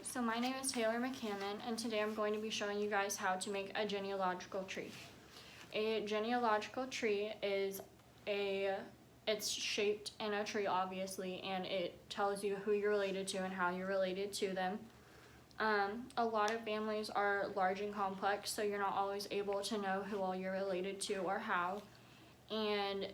so my name is Taylor McCammon, and today I'm going to be showing you guys how to make a genealogical tree. A genealogical tree is it's shaped in a tree, obviously, and it tells you who you're related to and how you're related to them. A lot of families are large and complex, so you're not always able to know who all you're related to or how, and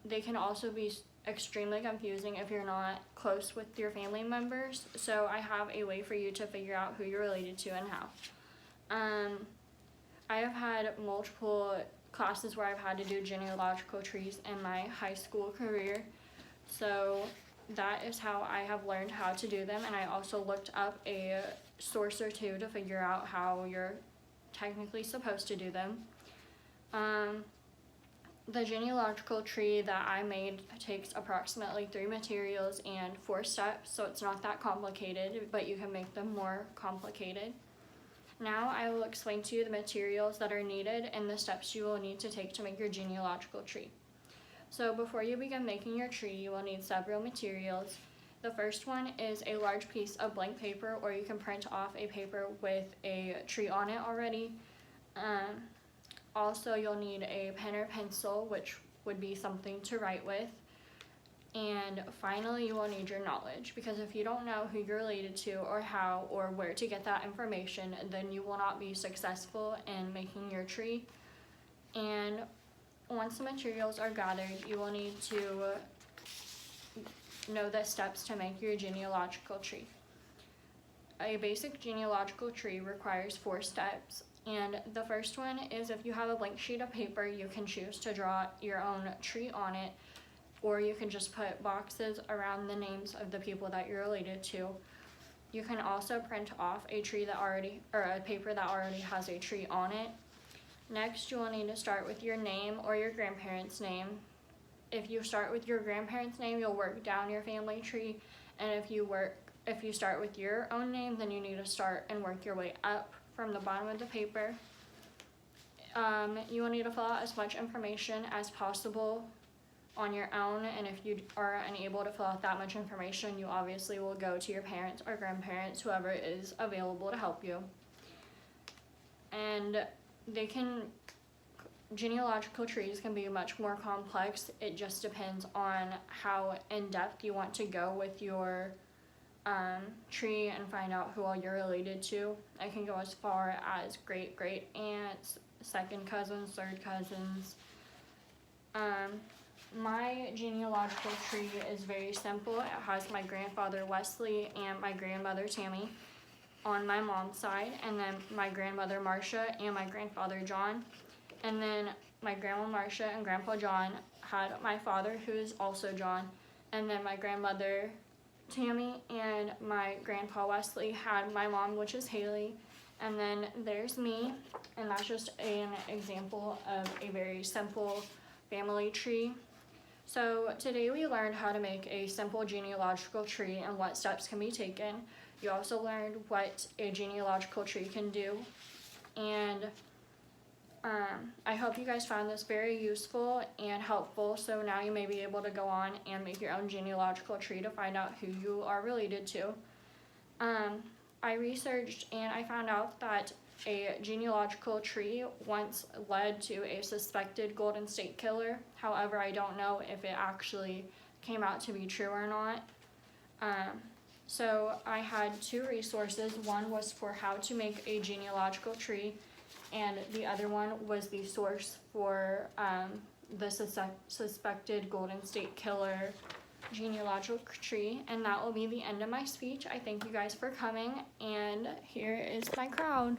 they can also be extremely confusing if you're not close with your family members. So I have a way for you to figure out who you're related to and how. I have had multiple classes where I've had to do genealogical trees in my high school career, so that is how I have learned how to do them, and I also looked up a source or two to figure out how you're technically supposed to do them. The genealogical tree that I made takes approximately 3 materials and 4 steps, so it's not that complicated, but you can make them more complicated. Now I will explain to you the materials that are needed and the steps you will need to take to make your genealogical tree. So before you begin making your tree, you will need several materials. The first one is a large piece of blank paper, or you can print off a paper with a tree on it already. Also, you'll need a pen or pencil, which would be something to write with. And finally, you will need your knowledge, because if you don't know who you're related to or how or where to get that information, then you will not be successful in making your tree. And once the materials are gathered, you will need to know the steps to make your genealogical tree. A basic genealogical tree requires 4 steps. And the first one is, if you have a blank sheet of paper, you can choose to draw your own tree on it, or you can just put boxes around the names of the people that you're related to. You can also print off a paper that already has a tree on it. Next, you will need to start with your name or your grandparents' name. If you start with your grandparents' name, you'll work down your family tree, and if you start with your own name, then you need to start and work your way up from the bottom of the paper. You will need to fill out as much information as possible on your own, and if you are unable to fill out that much information, you obviously will go to your parents or grandparents, whoever is available to help you. And genealogical trees can be much more complex. It just depends on how in-depth you want to go with your tree and find out who all you're related to. I can go as far as great aunts, second cousins, third cousins. My genealogical tree is very simple. It has my grandfather Wesley and my grandmother Tammy on my mom's side, and then my grandmother Marcia and my grandfather John. And then my grandma Marcia and grandpa John had my father, who is also John, and then my grandmother Tammy and my grandpa Wesley had my mom, which is Haley, and then there's me, and that's just an example of a very simple family tree. So today we learned how to make a simple genealogical tree and what steps can be taken. You also learned what a genealogical tree can do, and I hope you guys found this very useful and helpful, so now you may be able to go on and make your own genealogical tree to find out who you are related to. I researched and I found out that a genealogical tree once led to a suspected Golden State Killer. However, I don't know if it actually came out to be true or not. So I had 2 resources. One was for how to make a genealogical tree, and the other one was the source for the suspected Golden State Killer genealogical tree. And that will be the end of my speech. I thank you guys for coming, and here is my crowd.